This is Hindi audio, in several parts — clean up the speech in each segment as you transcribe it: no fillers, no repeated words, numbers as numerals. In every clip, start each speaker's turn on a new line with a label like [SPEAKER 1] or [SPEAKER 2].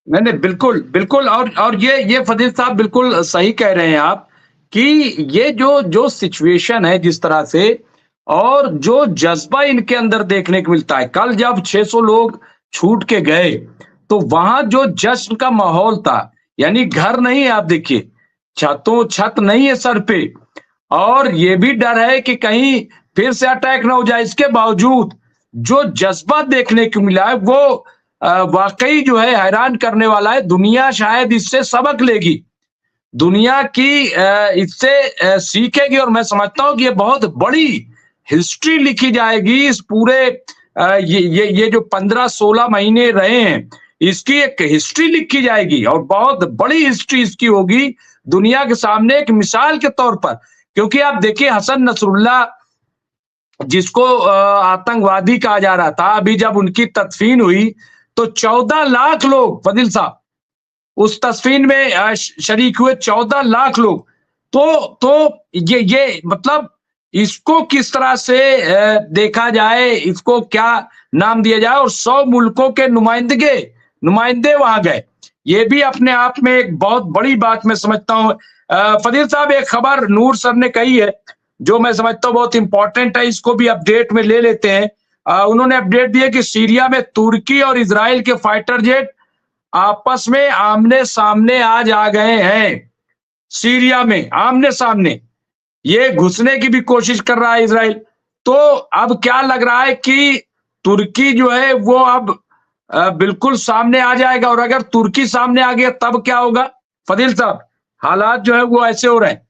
[SPEAKER 1] नहीं नहीं, बिल्कुल बिल्कुल। और ये फजील साहब बिल्कुल सही कह रहे हैं आप कि ये जो जो सिचुएशन है जिस तरह से, और जो जज्बा इनके अंदर देखने को मिलता है, कल जब 600 लोग छूट के गए तो वहां जो जश्न का माहौल था, यानी घर नहीं है, आप देखिए छत नहीं है सर पे, और ये भी डर है कि कहीं फिर से अटैक ना हो जाए। इसके बावजूद जो जज्बा देखने को मिला है वो वाकई जो है हैरान करने वाला है। दुनिया शायद इससे सबक लेगी, दुनिया की इससे सीखेगी, और मैं समझता हूं कि ये बहुत बड़ी हिस्ट्री लिखी जाएगी इस पूरे ये जो 15-16 महीने रहे हैं, इसकी एक हिस्ट्री लिखी जाएगी, और बहुत बड़ी हिस्ट्री इसकी होगी दुनिया के सामने एक मिसाल के तौर पर। क्योंकि आप देखिए हसन नसरुल्लाह, जिसको आतंकवादी कहा जा रहा था, अभी जब उनकी तदफीन हुई तो 14 लाख लोग, फजील साहब, उस तस्वीर में शरीक हुए 14 लाख लोग। तो ये मतलब इसको किस तरह से देखा जाए, इसको क्या नाम दिया जाए, और 100 मुल्कों के नुमाइंदे वहां गए, ये भी अपने आप में एक बहुत बड़ी बात मैं समझता हूं। फजील साहब, एक खबर नूर सर ने कही है जो मैं समझता हूं बहुत इंपॉर्टेंट है, इसको भी अपडेट में ले लेते हैं। उन्होंने अपडेट दिया कि सीरिया में तुर्की और इजराइल के फाइटर जेट आपस में आमने सामने आज आ गए हैं। सीरिया में आमने सामने ये घुसने की भी कोशिश कर रहा है इजराइल। तो अब क्या लग रहा है कि तुर्की जो है वो अब बिल्कुल सामने आ जाएगा, और अगर तुर्की सामने आ गया तब क्या होगा फजील साहब? हालात जो है वो ऐसे हो रहे हैं।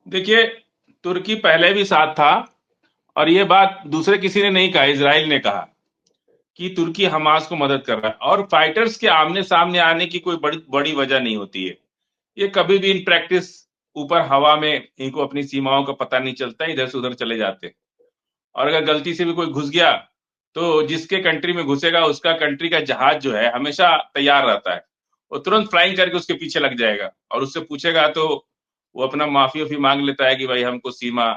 [SPEAKER 2] देखिए, तुर्की पहले भी साथ था, और ये बात दूसरे किसी ने नहीं कहा, इजराइल ने कहा कि तुर्की हमास को मदद कर रहा है, और फाइटर्स के आमने सामने आने की कोई बड़ी बड़ी वजह नहीं होती है। ये कभी भी इन प्रैक्टिस ऊपर हवा में इनको अपनी सीमाओं का पता नहीं चलता, इधर से उधर चले जाते हैं। और अगर गलती से भी कोई घुस गया तो जिसके कंट्री में घुसेगा उसका कंट्री का जहाज जो है हमेशा तैयार रहता है, वो तुरंत फ्लाइंग करके उसके पीछे लग जाएगा, और उससे पूछेगा तो वो अपना माफी वाफी मांग लेता है कि भाई हमको सीमा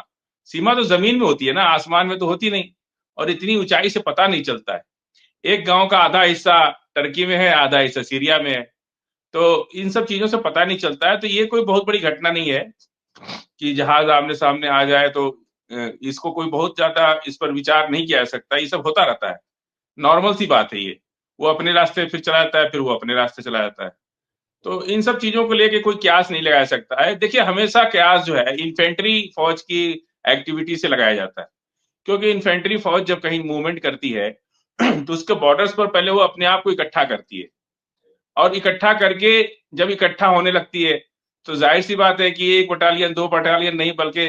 [SPEAKER 2] सीमा तो जमीन में होती है ना, आसमान में तो होती नहीं, और इतनी ऊंचाई से पता नहीं चलता है। एक गांव का आधा हिस्सा टर्की में है, आधा हिस्सा सीरिया में है, तो इन सब चीजों से पता नहीं चलता है। तो ये कोई बहुत बड़ी घटना नहीं है कि जहाज आमने सामने आ जाए, तो इसको कोई बहुत ज्यादा इस पर विचार नहीं किया जा सकता, ये सब होता रहता है, नॉर्मल सी बात है ये। वो अपने रास्ते फिर चला जाता है, फिर वो अपने रास्ते चला जाता है। तो इन सब चीजों को लेके कोई क्यास नहीं लगाया सकता है। देखिए, हमेशा क्यास जो है इन्फेंट्री फौज की एक्टिविटी से लगाया जाता है, क्योंकि इन्फेंट्री फौज जब कहीं मूवमेंट करती है तो उसके बॉर्डर्स पर पहले वो अपने आप को इकट्ठा करती है, और इकट्ठा करके जब इकट्ठा होने लगती है तो जाहिर सी बात है कि 1 बटालियन 2 बटालियन नहीं, बल्कि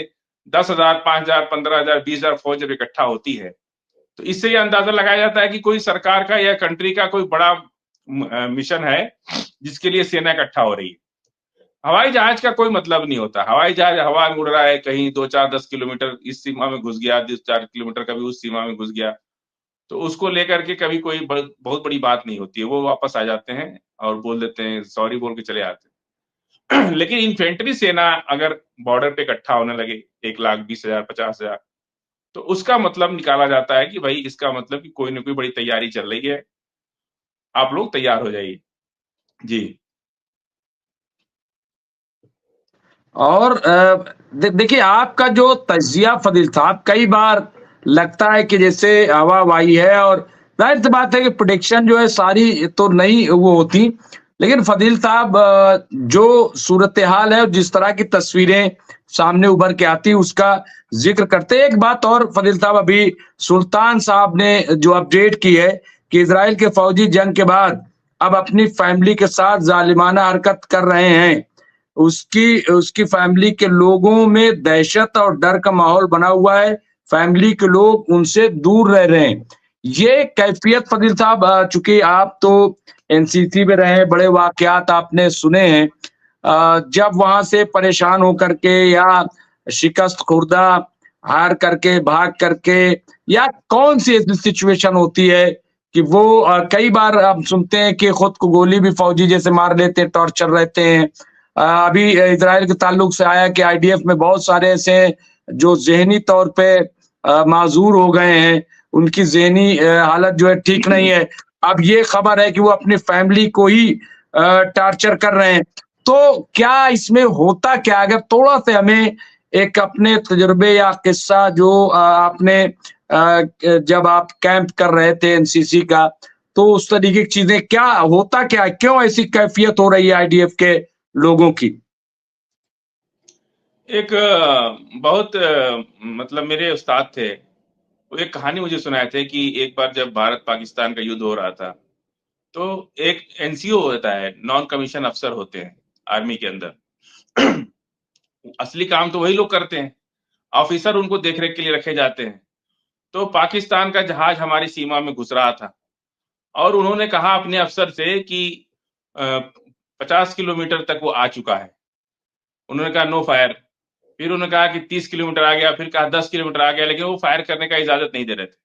[SPEAKER 2] 10,000 5,000 15,000 20,000 फौज जब इकट्ठा होती है, तो इससे ये अंदाजा लगाया जाता है कि कोई सरकार का या कंट्री का कोई बड़ा मिशन है जिसके लिए सेना इकट्ठा हो रही है। हवाई जहाज का कोई मतलब नहीं होता, हवाई जहाज हवा में उड़ रहा है, कहीं 2 4 10 किलोमीटर इस सीमा में घुस गया, 4 किलोमीटर कभी उस सीमा में घुस गया, तो उसको लेकर के कभी कोई बहुत बड़ी बात नहीं होती है। वो वापस आ जाते हैं और बोल देते हैं, सॉरी बोल के चले आते हैं। लेकिन इन्फेंट्री सेना अगर बॉर्डर पे इकट्ठा होने लगे 1,20,000 50,000, तो उसका मतलब निकाला जाता है कि भाई इसका मतलब कि कोई ना कोई बड़ी तैयारी चल रही है, आप लोग तैयार हो जाइए। जी।
[SPEAKER 1] और देखिए आपका जो तजिया फजील साहब, कई बार लगता है कि जैसे हवाबाई है, और जाहिर सी बात है कि प्रोडिक्शन जो है सारी तो नहीं वो होती, लेकिन फजील साहब जो सूरत हाल है और जिस तरह की तस्वीरें सामने उभर के आती उसका जिक्र करते हैं। एक बात और फजील साहब, अभी सुल्तान साहब ने जो अपडेट की है कि इसराइल के फौजी जंग के बाद अब अपनी फैमिली के साथ जालिमाना हरकत कर रहे हैं, उसकी उसकी फैमिली के लोगों में दहशत और डर का माहौल बना हुआ है, फैमिली के लोग उनसे दूर रह रहे हैं। ये कैफियत फजील साहब, चूंकि आप तो एनसीसी में रहे, बड़े वाकयात आपने सुने हैं, जब वहां से परेशान होकर के या शिकस्त खुर्दा हार करके भाग करके, या कौन सी ऐसी सिचुएशन होती है कि वो कई बार हम सुनते हैं कि खुद को गोली भी फौजी जैसे मार लेते हैं, टॉर्चर रहते हैं। अभी इजराइल के ताल्लुक से आया कि आईडीएफ में बहुत सारे ऐसे जो जहनी तौर पे माजूर हो गए हैं, उनकी जहनी हालत जो है ठीक नहीं है। अब ये खबर है कि वो अपनी फैमिली को ही टार्चर कर रहे हैं। तो क्या इसमें होता क्या, अगर थोड़ा सा हमें एक अपने तजुर्बे या किस्सा जो आपने जब आप कैंप कर रहे थे एनसीसी का, तो उस तरीके की चीजें क्या होता क्या है? क्यों ऐसी कैफियत हो रही है आईडीएफ के लोगों की?
[SPEAKER 2] एक बहुत मतलब मेरे उस्ताद थे, वो एक कहानी मुझे सुनाए थे कि एक बार जब भारत पाकिस्तान का युद्ध हो रहा था, तो एक एनसीओ होता है, नॉन कमीशन अफसर होते हैं आर्मी के अंदर। असली काम तो वही लोग करते हैं, ऑफिसर उनको देखरेख के लिए रखे जाते हैं। तो पाकिस्तान का जहाज हमारी सीमा में घुस रहा था और उन्होंने कहा अपने अफसर से कि 50 किलोमीटर तक वो आ चुका है। उन्होंने कहा नो फायर। फिर उन्होंने कहा कि 30 किलोमीटर आ गया, फिर कहा 10 किलोमीटर आ गया, लेकिन वो फायर करने का इजाजत नहीं दे रहे थे।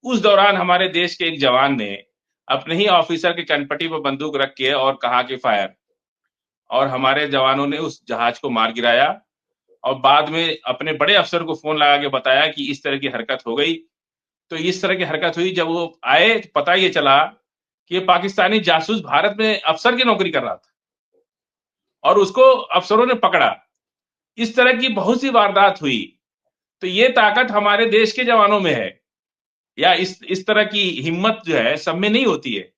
[SPEAKER 2] उस दौरान हमारे देश के एक जवान ने अपने ही ऑफिसर की कनपटी पर बंदूक रख के और कहा कि फायर, और हमारे जवानों ने उस जहाज को मार गिराया और बाद में अपने बड़े अफसर को फोन लगा के बताया कि इस तरह की हरकत हो गई। तो इस तरह की हरकत हुई, जब वो आए तो पता ये चला कि ये पाकिस्तानी जासूस भारत में अफसर की नौकरी कर रहा था और उसको अफसरों ने पकड़ा। इस तरह की बहुत सी वारदात हुई। तो ये ताकत हमारे देश के जवानों में है, या इस तरह की हिम्मत जो है सब में नहीं होती है।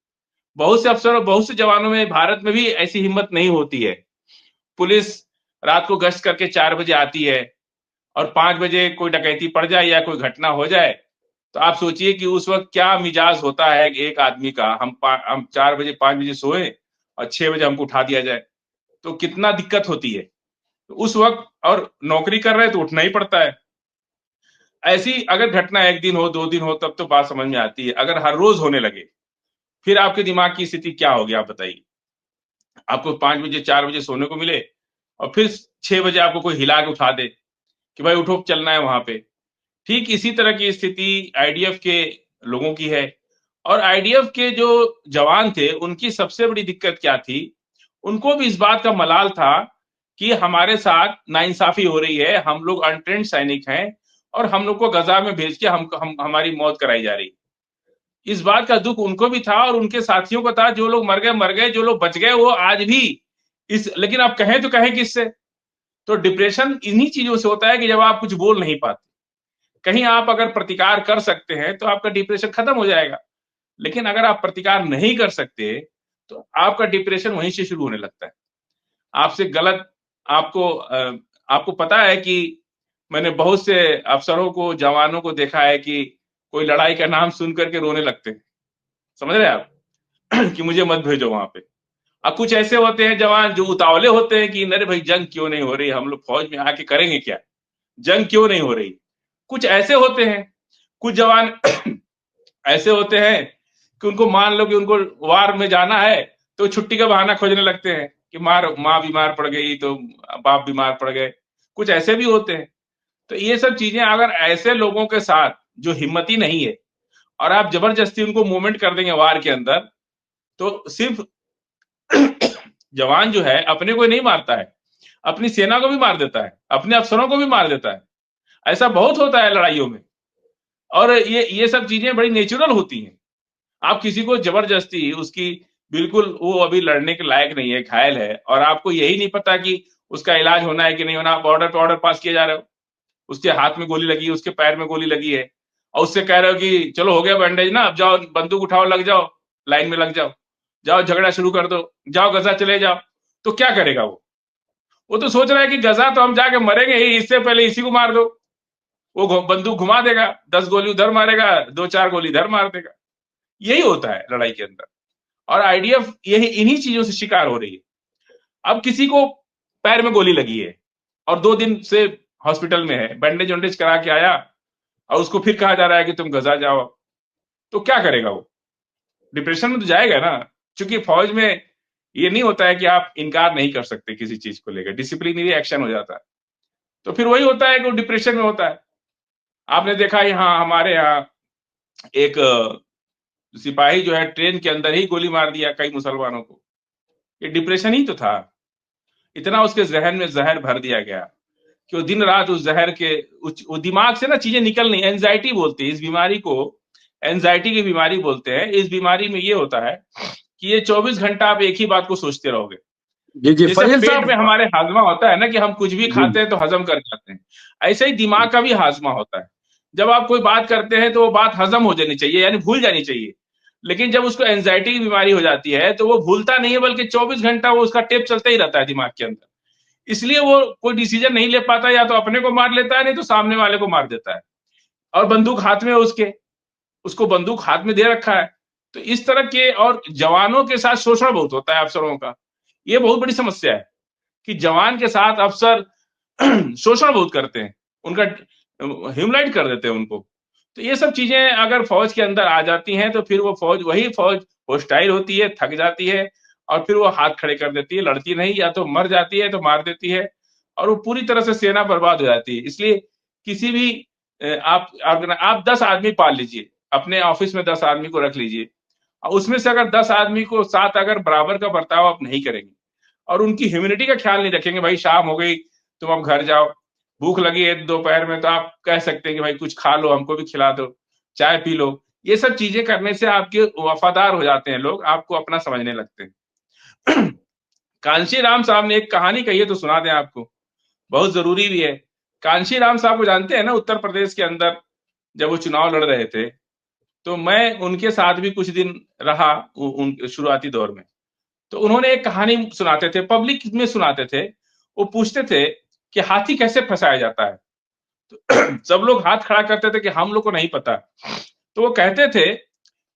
[SPEAKER 2] बहुत से अफसरों, बहुत से जवानों में, भारत में भी ऐसी हिम्मत नहीं होती है। पुलिस रात को गश्त करके 4 बजे आती है और 5 बजे कोई डकैती पड़ जाए या कोई घटना हो जाए, तो आप सोचिए कि उस वक्त क्या मिजाज होता है एक आदमी का। हम 4 बजे 5 बजे सोए और 6 बजे हमको उठा दिया जाए, तो कितना दिक्कत होती है। तो उस वक्त, और नौकरी कर रहे हैं तो उठना ही पड़ता है। ऐसी अगर घटना 1 दिन हो 2 दिन हो तब तो बात समझ में आती है, अगर हर रोज होने लगे फिर आपके दिमाग की स्थिति क्या होगी आप बताइए। आपको 5 बजे 4 बजे सोने को मिले और फिर 6 बजे आपको कोई हिला के उठा दे कि भाई उठो चलना है वहां पे। ठीक इसी तरह की स्थिति आईडीएफ के लोगों की है। और आईडीएफ के जो जवान थे उनकी सबसे बड़ी दिक्कत क्या थी, उनको भी इस बात का मलाल था कि हमारे साथ नाइंसाफी हो रही है, हम लोग अनट्रेंड सैनिक हैं और हम लोग को गजा में भेज के हम हमारी मौत कराई जा रही। इस बात का दुख उनको भी था और उनके साथियों को था। जो लोग मर गए, जो लोग बच गए वो आज भी इस, लेकिन आप कहें तो कहें किससे? तो डिप्रेशन इन्हीं चीजों से होता है कि जब आप कुछ बोल नहीं पाते। कहीं आप अगर प्रतिकार कर सकते हैं तो आपका डिप्रेशन खत्म हो जाएगा, लेकिन अगर आप प्रतिकार नहीं कर सकते तो आपका डिप्रेशन वहीं से शुरू होने लगता है। आपसे गलत, आपको पता है कि मैंने बहुत से अफसरों को, जवानों को देखा है कि कोई लड़ाई का नाम सुन करके रोने लगते हैं। समझ रहे हैं आप? कि मुझे मत भेजो वहां पे। अब कुछ ऐसे होते हैं जवान जो उतावले होते हैं कि अरे भाई जंग क्यों नहीं हो रही, हम लोग फौज में आके करेंगे क्या, जंग क्यों नहीं हो रही। कुछ ऐसे होते हैं, कुछ जवान ऐसे होते हैं कि उनको मान लो कि उनको वार में जाना है तो छुट्टी का बहाना खोजने लगते हैं कि माँ बीमार पड़ गई तो बाप बीमार पड़ गए। कुछ ऐसे भी होते हैं। तो ये सब चीजें अगर ऐसे लोगों के साथ जो हिम्मती नहीं है और आप जबरदस्ती उनको मूवमेंट कर देंगे वार के अंदर, तो सिर्फ जवान जो है अपने को नहीं मारता है, अपनी सेना को भी मार देता है, अपने अफसरों को भी मार देता है। ऐसा बहुत होता है लड़ाइयों में। और ये सब चीजें बड़ी नेचुरल होती हैं। आप किसी को जबरदस्ती उसकी, बिल्कुल वो अभी लड़ने के लायक नहीं है, घायल है, और आपको यही नहीं पता कि उसका इलाज होना है कि नहीं होना, आप ऑर्डर पे ऑर्डर पास किए जा रहे हो। उसके हाथ में गोली लगी है, उसके पैर में गोली लगी है, और उससे कह रहे हो कि चलो हो गया बैंडेज ना, अब जाओ बंदूक उठाओ, लग जाओ, लाइन में लग जाओ, जाओ झगड़ा शुरू कर दो, जाओ गजा चले जाओ। तो क्या करेगा वो तो सोच रहा है कि गजा तो हम जाके मरेंगे ही, इससे पहले इसी को मार दो। वो बंदूक घुमा देगा, 10 गोली उधर मारेगा, 2-4 गोली इधर मार देगा। यही होता है लड़ाई के अंदर। और आईडीएफ यही इन्हीं चीजों से शिकार हो रही है। अब किसी को पैर में गोली लगी है और 2 दिन से हॉस्पिटल में है, बैंडेज वैंडेज करा के आया, और उसको फिर कहा जा रहा है कि तुम गजा जाओ, तो क्या करेगा वो? डिप्रेशन में तो जाएगा ना। क्योंकि फौज में ये नहीं होता है कि आप इनकार नहीं कर सकते किसी चीज को लेकर, डिसिप्लिनरी एक्शन हो जाता है। तो फिर वही होता है कि वो डिप्रेशन में होता है। आपने देखा यहाँ, हमारे यहाँ एक सिपाही जो है ट्रेन के अंदर ही गोली मार दिया कई मुसलमानों को। ये डिप्रेशन ही तो था। इतना उसके जहन में जहर भर दिया गया कि वो दिन रात उस जहर के, वो दिमाग से ना चीजें निकल नहीं, एंजाइटी बोलते हैं इस बीमारी को। एंजाइटी की बीमारी बोलते हैं। इस बीमारी में ये होता है कि ये 24 घंटा आप एक ही बात को सोचते रहोगे।
[SPEAKER 1] जी जी
[SPEAKER 2] जैसे
[SPEAKER 1] फजील
[SPEAKER 2] पेट
[SPEAKER 1] साहब।
[SPEAKER 2] में हमारे हाजमा होता है ना कि हम कुछ भी
[SPEAKER 1] जी
[SPEAKER 2] खाते हैं तो हजम कर जाते हैं, ऐसे ही दिमाग का भी हाजमा होता है। जब आप कोई बात करते हैं तो वो बात हजम हो जानी चाहिए, यानी भूल जानी चाहिए। लेकिन जब उसको एंजाइटी की बीमारी हो जाती है तो वो भूलता नहीं है, बल्कि 24 घंटा वो उसका टेप चलता ही रहता है दिमाग के अंदर। इसलिए वो कोई डिसीजन नहीं ले पाता, या तो अपने को मार लेता है, नहीं तो सामने वाले को मार देता है। और बंदूक हाथ में है उसके, उसको बंदूक हाथ में दे रखा है। तो इस तरह के, और जवानों के साथ शोषण बहुत होता है अफसरों का। ये बहुत बड़ी समस्या है कि जवान के साथ अफसर शोषण बहुत करते हैं, उनका ह्यूमिलेट कर देते हैं उनको। तो ये सब चीजें अगर फौज के अंदर आ जाती हैं तो फिर वो फौज, वही फौज होस्टाइल होती है, थक जाती है, और फिर वो हाथ खड़े कर देती है, लड़ती नहीं, या तो मर जाती है तो मार देती है, और वो पूरी तरह से सेना बर्बाद हो जाती है। इसलिए किसी भी आप 10 आदमी पाल लीजिए, अपने ऑफिस में 10 आदमी को रख लीजिए, और उसमें से अगर 10 आदमी को 7 अगर बराबर का बर्ताव आप नहीं करेंगे और उनकी ह्यूमिनिटी का ख्याल नहीं रखेंगे, भाई शाम हो गई तुम अब घर जाओ, भूख लगी है दोपहर में, तो आप कह सकते हैं कि भाई कुछ खा लो, हमको भी खिला दो, चाय पी लो। ये सब चीजें करने से आपके वफादार हो जाते हैं लोग, आपको अपना समझने लगते हैं। कांशी राम साहब ने एक कहानी कही है, तो सुना दें आपको, बहुत जरूरी भी है। कांशी राम साहब को जानते हैं ना, उत्तर प्रदेश के अंदर जब वो चुनाव लड़ रहे थे, तो मैं उनके साथ भी कुछ दिन रहा उन शुरुआती दौर में। तो उन्होंने एक कहानी सुनाते थे, पब्लिक में सुनाते थे। वो पूछते थे कि हाथी कैसे फंसाया जाता है। तो सब लोग हाथ खड़ा करते थे कि हम लोग को नहीं पता। तो वो कहते थे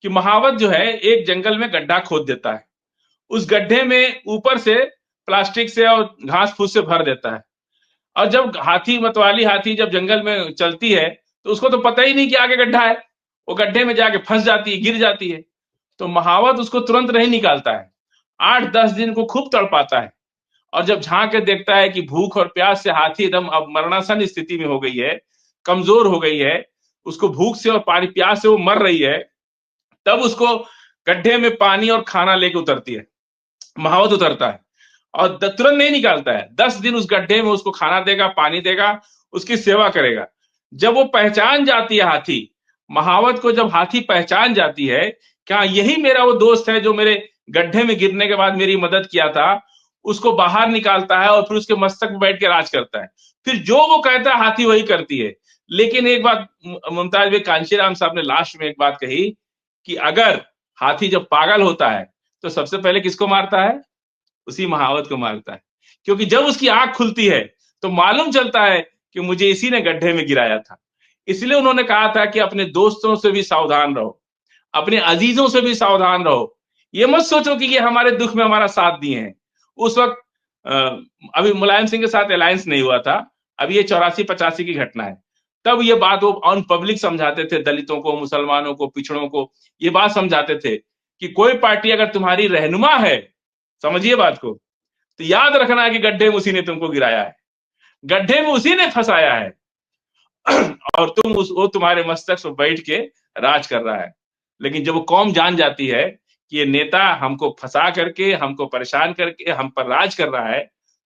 [SPEAKER 2] कि महावत जो है एक जंगल में गड्ढा खोद देता है, उस गड्ढे में ऊपर से प्लास्टिक से और घास फूस से भर देता है, और जब हाथी, मतवाली हाथी जब जंगल में चलती है तो उसको तो पता ही नहीं कि आगे गड्ढा है, वो गड्ढे में जाके फंस जाती है, गिर जाती है। तो महावत उसको तुरंत नहीं निकालता है, 8-10 दिन को खूब तड़पाता है, और जब झांक के देखता है कि भूख और प्यास से हाथी एकदम अब मरणासन स्थिति में हो गई है, कमजोर हो गई है, उसको भूख से और पानी प्यास से वो मर रही है, तब उसको गड्ढे में पानी और खाना लेके उतरती है, महावत उतरता है, और तुरंत नहीं निकालता है, 10 दिन उस गड्ढे में उसको खाना देगा, पानी देगा, उसकी सेवा करेगा। जब वो पहचान जाती है हाथी, महावत को जब हाथी पहचान जाती है, क्या यही मेरा वो दोस्त है जो मेरे गड्ढे में गिरने के बाद मेरी मदद किया था, उसको बाहर निकालता है और फिर उसके मस्तक में बैठ के राज करता है। फिर जो वो कहता है हाथी वही करती है। लेकिन एक बात मुमताज भाई, कांशीराम साहब ने लास्ट में एक बात कही कि अगर हाथी जब पागल होता है तो सबसे पहले किसको मारता है? उसी महावत को मारता है, क्योंकि जब उसकी आंख खुलती है तो मालूम चलता है कि मुझे इसी ने गड्ढे में गिराया था। इसलिए उन्होंने कहा था कि अपने दोस्तों से भी सावधान रहो, अपने अजीजों से भी सावधान रहो। ये मत सोचो कि ये हमारे दुख में हमारा साथ दिए हैं। उस वक्त अभी मुलायम सिंह के साथ अलायंस नहीं हुआ था, अभी ये 84-85 की घटना है। तब ये बात वो ऑन पब्लिक समझाते थे, दलितों को, मुसलमानों को, पिछड़ों को ये बात समझाते थे कि कोई पार्टी अगर तुम्हारी रहनुमा है, समझिए बात को, तो याद रखना कि गड्ढे में उसी ने तुमको गिराया है, गड्ढे में उसी ने फंसाया है, और तुम वो तुम्हारे मस्तक पर बैठ के राज कर रहा है। लेकिन जब वो कौम जान जाती है कि ये नेता हमको फंसा करके, हमको परेशान करके हम पर राज कर रहा है,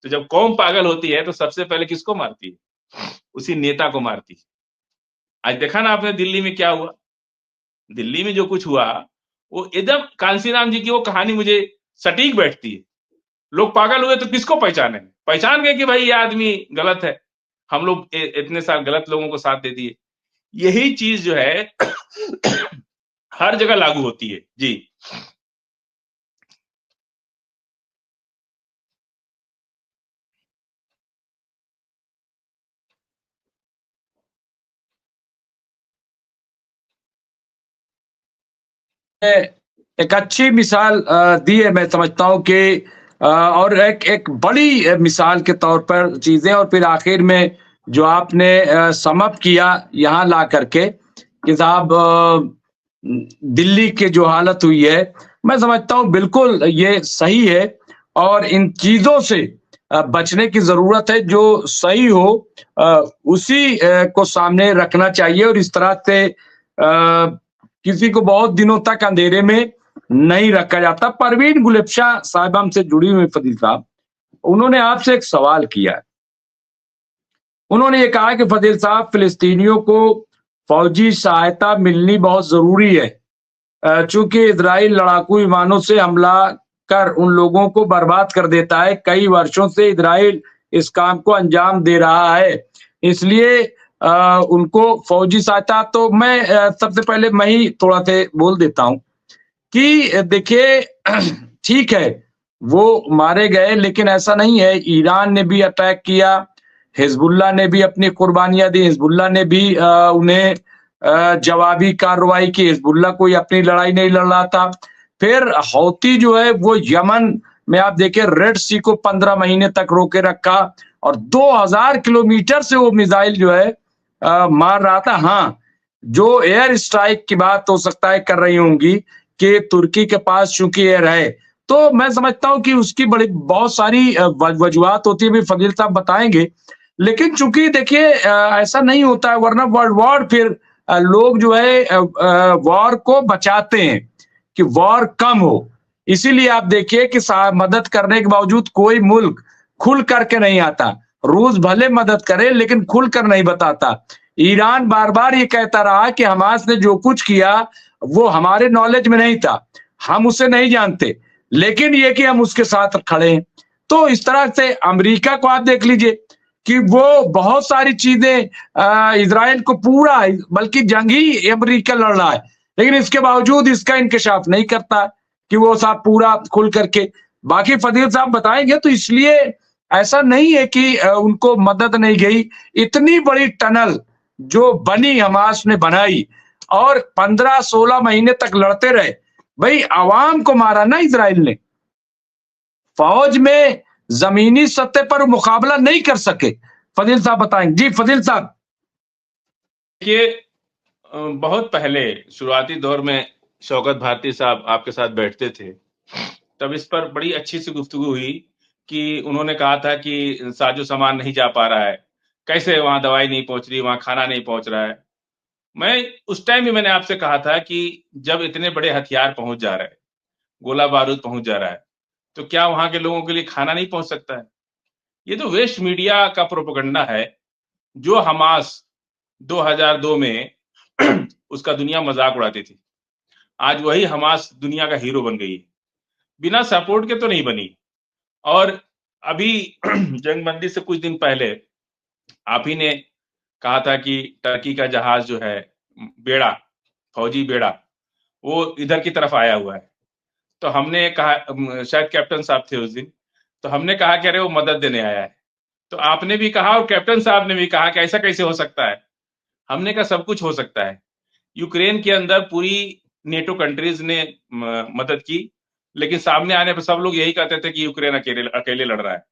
[SPEAKER 2] तो जब कौम पागल होती है तो सबसे पहले किसको मारती है? उसी नेता को मारती है। आज देखा ना आपने दिल्ली में क्या हुआ? दिल्ली में जो कुछ हुआ, वो एकदम कांशीराम जी की वो कहानी मुझे सटीक बैठती है। लोग पागल हुए तो किसको पहचाने? पहचान गए कि भाई ये आदमी गलत है, हम लोग इतने साल गलत लोगों को साथ दे दिए। यही चीज जो है हर जगह लागू होती है। जी।
[SPEAKER 1] एक अच्छी मिसाल दी है, मैं समझता हूं कि और एक बड़ी मिसाल के तौर पर चीजें, और फिर आखिर में जो आपने समअप किया यहाँ ला करके कि साहब दिल्ली की जो हालत हुई है, मैं समझता हूं बिल्कुल ये सही है, और इन चीजों से बचने की जरूरत है। जो सही हो उसी को सामने रखना चाहिए, और इस तरह से किसी को बहुत दिनों तक अंधेरे में नहीं रखा जाता। परवीन गुलेबशा साहिबा हमसे जुड़ी हुई फजील साहब, उन्होंने आपसे एक सवाल किया है। उन्होंने ये कहा कि फजील साहब, फिलिस्तीनियों को फौजी सहायता मिलनी बहुत जरूरी है, चूंकि इजराइल लड़ाकू विमानों से हमला कर उन लोगों को बर्बाद कर देता है। कई वर्षों से इजराइल इस काम को अंजाम दे रहा है, इसलिए उनको फौजी सहायता। तो मैं सबसे पहले मैं ही थोड़ा सा बोल देता हूं कि देखिए ठीक है, वो मारे गए, लेकिन ऐसा नहीं है। ईरान ने भी अटैक किया, हिजबुल्ला ने भी अपनी कुर्बानियां दी, हिजबुल्ला ने भी उन्हें जवाबी कार्रवाई की। हिजबुल्ला कोई अपनी लड़ाई नहीं लड़ रहा था। फिर हौती जो है वो यमन में आप देखिए रेड सी को 15 महीने तक रोके रखा, और 2000 किलोमीटर से वो मिसाइल जो है मार रहा था। हाँ, जो एयर स्ट्राइक की बात हो सकता है कर रही होंगी कि तुर्की के पास चूंकि एयर है, तो मैं समझता हूं कि उसकी बड़ी बहुत सारी वजूहत होती है, भी फजील साहब बताएंगे। लेकिन चूंकि देखिए ऐसा नहीं होता है, वरना वर्ल्ड वॉर फिर लोग जो है वॉर को बचाते हैं कि वॉर कम हो। इसीलिए आप देखिए कि मदद करने के बावजूद कोई मुल्क खुल करके नहीं आता। रूस भले मदद करे लेकिन खुल कर नहीं बताता। ईरान बार बार ये कहता रहा कि हमास ने जो कुछ किया वो हमारे नॉलेज में नहीं था, हम उसे नहीं जानते, लेकिन ये कि हम उसके साथ खड़े हैं। तो इस तरह से अमेरिका को आप देख लीजिए कि वो बहुत सारी चीजें इजराइल को पूरा, बल्कि जंग ही अमेरिका लड़ रहा है, लेकिन इसके बावजूद इसका इंकशाफ नहीं करता कि वो साहब पूरा खुल करके। बाकी फजील साहब बताएंगे। तो इसलिए ऐसा नहीं है कि उनको मदद नहीं गई। इतनी बड़ी टनल जो बनी, हमास ने बनाई, और 15-16 महीने तक लड़ते रहे। भाई अवाम को मारा ना इजराइल ने, फौज में जमीनी सतह पर मुकाबला नहीं कर सके। फजील साहब बताएंगे। जी फजील साहब।
[SPEAKER 2] देखिए, बहुत पहले शुरुआती दौर में शौकत भारती साहब आपके साथ बैठते थे, तब इस पर बड़ी अच्छी सी गुफ्तगू हुई कि उन्होंने कहा था कि साजो सामान नहीं जा पा रहा है, कैसे वहां दवाई नहीं पहुंच रही, वहां खाना नहीं पहुंच रहा है। मैं उस टाइम भी मैंने आपसे कहा था कि जब इतने बड़े हथियार पहुंच जा रहे हैं, गोला बारूद पहुंच जा रहा है, तो क्या वहां के लोगों के लिए खाना नहीं पहुंच सकता है? ये तो वेस्ट मीडिया का प्रोपेगेंडा है, जो हमास 2002 में उसका दुनिया मजाक उड़ाती थी। आज वही हमास दुनिया का हीरो बन गई है, बिना सपोर्ट के तो नहीं बनी। और अभी जंगबंदी से कुछ दिन पहले आप ही ने कहा था कि टर्की का जहाज जो है, बेड़ा, फौजी बेड़ा, वो इधर की तरफ आया हुआ है। तो हमने कहा, शायद कैप्टन साहब थे उस दिन, तो हमने कहा कि अरे वो मदद देने आया है। तो आपने भी कहा और कैप्टन साहब ने भी कहा कि ऐसा कैसे हो सकता है। हमने कहा सब कुछ हो सकता है। यूक्रेन के अंदर पूरी नेटो कंट्रीज ने मदद की, लेकिन सामने आने पर सब लोग यही कहते थे कि यूक्रेन अकेले अकेले लड़ रहा है।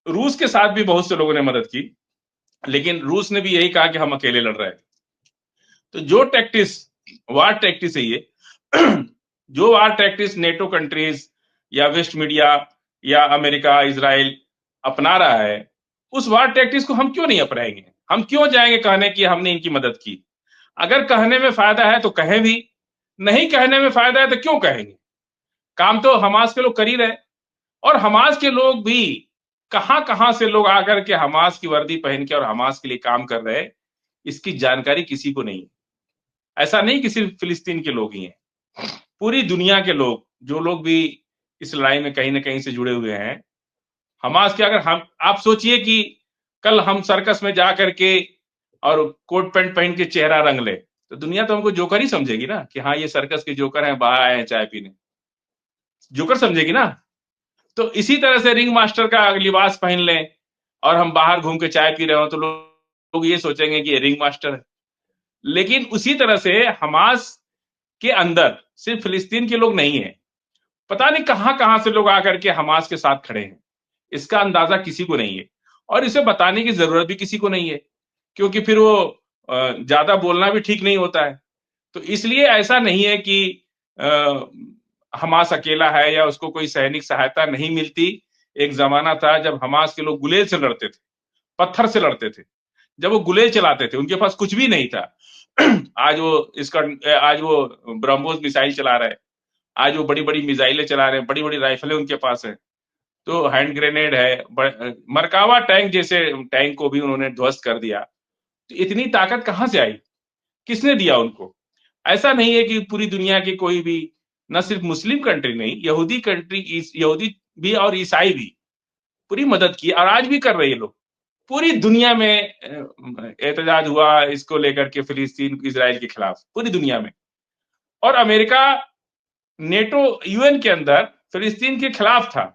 [SPEAKER 2] रूस के साथ भी बहुत से लोगों ने मदद की, लेकिन रूस ने भी यही कहा कि हम अकेले लड़ रहे हैं। तो जो टैक्टिस, वार टैक्टिस है ये, जो वार टैक्टिस नेटो कंट्रीज या वेस्ट मीडिया या अमेरिका, इजराइल अपना रहा है, उस वार टैक्टिस को हम क्यों नहीं अपनाएंगे? हम क्यों जाएंगे कहने कि हमने इनकी मदद की? अगर कहने में फायदा है तो कहें भी, नहीं कहने में फायदा है तो क्यों कहेंगे? काम तो हमास के लोग कर ही रहे। और हमास के लोग भी कहां कहां से लोग आकर के हमास की वर्दी पहन के और हमास के लिए काम कर रहे हैं, इसकी जानकारी किसी को नहीं है। ऐसा नहीं कि सिर्फ फिलिस्तीन के लोग ही हैं, पूरी दुनिया के लोग, जो लोग भी इस लड़ाई में कहीं ना कहीं से जुड़े हुए हैं हमास के। अगर हम, आप सोचिए कि कल हम सर्कस में जा करके और कोट पैंट पहन के चेहरा रंग ले, तो दुनिया तो हमको जोकर ही समझेगी ना, कि हाँ ये सर्कस के जोकर हैं, बाहर आए हैं चाय पीने, जोकर समझेगी ना। तो इसी तरह से रिंग मास्टर का लिबास पहन लें और हम बाहर घूम के चाय पी रहे हो, तो लोग ये सोचेंगे कि ये रिंग मास्टर है। लेकिन उसी तरह से हमास के अंदर सिर्फ फिलिस्तीन के लोग नहीं है, पता नहीं कहां कहां से लोग आकर के हमास के साथ खड़े हैं, इसका अंदाजा किसी को नहीं है। और इसे बताने की जरूरत भी किसी को नहीं है, क्योंकि फिर वो ज्यादा बोलना भी ठीक नहीं होता है। तो इसलिए ऐसा नहीं है कि हमास अकेला है या उसको कोई सैनिक सहायता नहीं मिलती। एक जमाना था जब हमास के लोग गुलेल से लड़ते थे, पत्थर से लड़ते थे, जब वो गुलेल चलाते थे, उनके पास कुछ भी नहीं था। आज वो ब्रह्मोस मिसाइल चला रहे हैं, आज वो बड़ी बड़ी मिसाइलें चला रहे हैं, बड़ी बड़ी राइफलें उनके पास है, तो हैंड ग्रेनेड है, मरकावा टैंक जैसे टैंक को भी उन्होंने ध्वस्त कर दिया। तो इतनी ताकत कहां से आई? किसने दिया उनको? ऐसा नहीं है कि पूरी दुनिया के कोई भी, न सिर्फ मुस्लिम कंट्री नहीं, यहूदी कंट्री, यहूदी भी और ईसाई भी पूरी मदद की और आज भी कर रहे हैं लोग। पूरी दुनिया में एहतजाज हुआ इसको लेकर के, फिलिस्तीन इजराइल के खिलाफ, पूरी दुनिया में। और अमेरिका नेटो यूएन के अंदर फिलिस्तीन के खिलाफ था,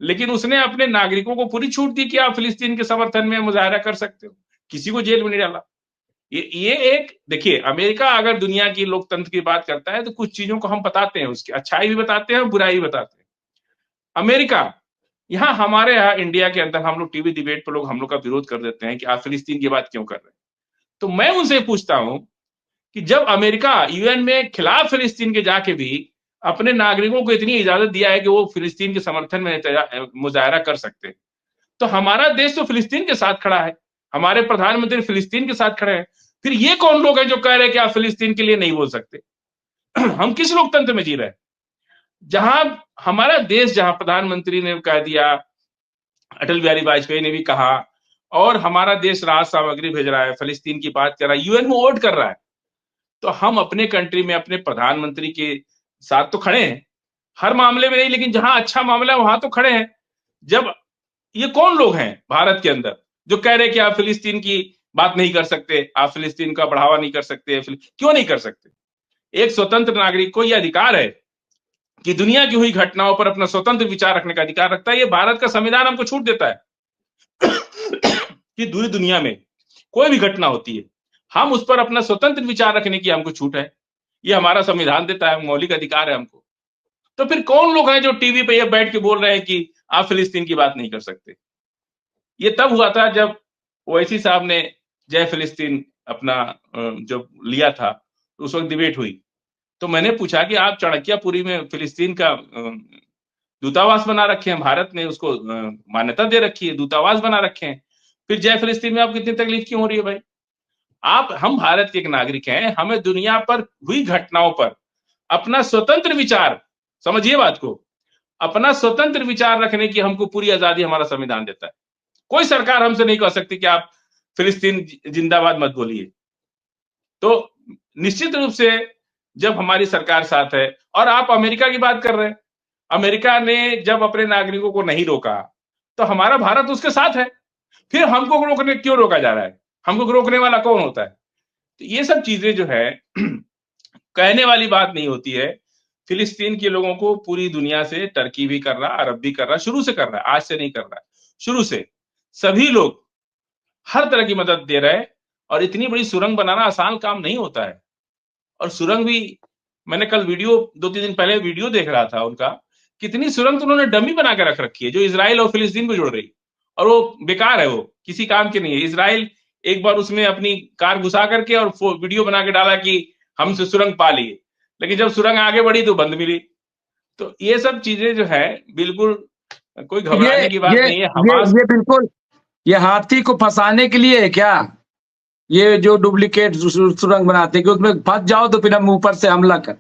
[SPEAKER 2] लेकिन उसने अपने नागरिकों को पूरी छूट दी कि आप फिलिस्तीन के समर्थन में मुजाहरा कर सकते हो, किसी को जेल में नहीं डाला। ये एक देखिए, अमेरिका अगर दुनिया की लोकतंत्र की बात करता है तो कुछ चीजों को हम बताते हैं, उसकी अच्छाई भी बताते हैं और बुराई भी बताते हैं। अमेरिका, यहाँ हमारे यहाँ इंडिया के अंदर हम लोग टीवी डिबेट पर लोग हम लोग का विरोध कर देते हैं कि आप फिलिस्तीन की बात क्यों कर रहे हैं। तो मैं उनसे पूछता हूं कि जब अमेरिका यूएन में खिलाफ फिलिस्तीन के जाके भी अपने नागरिकों को इतनी इजाजत दिया है कि वो फिलिस्तीन के समर्थन में मुजाहरा कर सकते हैं, तो हमारा देश तो फिलिस्तीन के साथ खड़ा है, हमारे प्रधानमंत्री फिलिस्तीन के साथ खड़े हैं। फिर ये कौन लोग हैं जो कह रहे हैं कि आप फिलिस्तीन के लिए नहीं बोल सकते? हम किस लोकतंत्र में जी रहे हैं जहां हमारा देश, जहां प्रधानमंत्री ने कह दिया, अटल बिहारी वाजपेयी ने भी कहा, और हमारा देश राहत सामग्री भेज रहा है, फिलिस्तीन की बात कर रहा है, यूएन में वोट कर रहा है, तो हम अपने कंट्री में अपने प्रधानमंत्री के साथ तो खड़े हैं, हर मामले में नहीं, लेकिन जहां अच्छा मामला है वहां तो खड़े हैं। जब ये कौन लोग हैं भारत के अंदर जो कह रहे हैं कि आप फिलिस्तीन की बात नहीं कर सकते, आप फिलिस्तीन का बढ़ावा नहीं कर सकते? क्यों नहीं कर सकते? एक स्वतंत्र नागरिक को यह अधिकार है कि दुनिया की हुई घटनाओं पर अपना स्वतंत्र विचार रखने का अधिकार रखता है। ये भारत का संविधान हमको छूट देता है कि पूरी दुनिया में कोई भी घटना होती है, हम उस पर अपना स्वतंत्र विचार रखने की हमको छूट है। ये हमारा संविधान देता है, मौलिक अधिकार है हमको। तो फिर कौन लोग हैं जो टीवी पे ये बैठ के बोल रहे हैं कि आप फिलिस्तीन की बात नहीं कर सकते? ये तब हुआ था जब ओवैसी साहब ने जय फिलिस्तीन अपना जब लिया था, तो उस वक्त डिबेट हुई। तो मैंने पूछा कि आप चाणक्यपुरी में फिलिस्तीन का दूतावास बना रखे हैं, भारत ने उसको मान्यता दे रखी है, दूतावास बना रखे हैं, फिर जय फिलिस्तीन में आपको इतनी तकलीफ क्यों हो रही है भाई? हम भारत के एक नागरिक हैं, हमें दुनिया पर हुई घटनाओं पर अपना स्वतंत्र विचार, समझिए बात को, अपना स्वतंत्र विचार रखने की हमको पूरी आजादी हमारा संविधान देता है। कोई सरकार हमसे नहीं कह सकती कि आप फिलिस्तीन जिंदाबाद मत बोलिए। तो निश्चित रूप से जब हमारी सरकार साथ है, और आप अमेरिका की बात कर रहे हैं, अमेरिका ने जब अपने नागरिकों को नहीं रोका तो हमारा भारत उसके साथ है, फिर हमको रोकने क्यों रोका जा रहा है? हमको रोकने वाला कौन होता है? तो ये सब चीजें जो है कहने वाली बात नहीं होती है। फिलिस्तीन के लोगों को पूरी दुनिया से, टर्की भी कर रहा, अरब भी कर रहा, शुरू से कर रहा है, आज से नहीं कर रहा है, शुरू से सभी लोग हर तरह की मदद दे रहे हैं। और इतनी बड़ी सुरंग बनाना आसान काम नहीं होता है। और सुरंग भी, मैंने कल वीडियो 2-3 दिन पहले वीडियो देख रहा था उनका, कितनी सुरंग तो उन्होंने डमी बना के रख रखी है जो इजराइल और फिलिस्तीन को जोड़ रही, और वो बेकार है, वो किसी काम की नहीं है। इजराइल एक बार उसमें अपनी कार घुसा करके और वीडियो बना के डाला कि हमसे सुरंग पा लिए, लेकिन जब सुरंग आगे बढ़ी तो बंद मिली। तो ये सब चीजें जो है बिल्कुल कोई घबराने की बात नहीं है। हमास
[SPEAKER 1] ये बिल्कुल, ये हाथी को फंसाने के लिए है क्या? ये जो डुप्लीकेट सुरंग बनाते हैं कि उसमें फंस जाओ तो फिर हम ऊपर से हमला कर।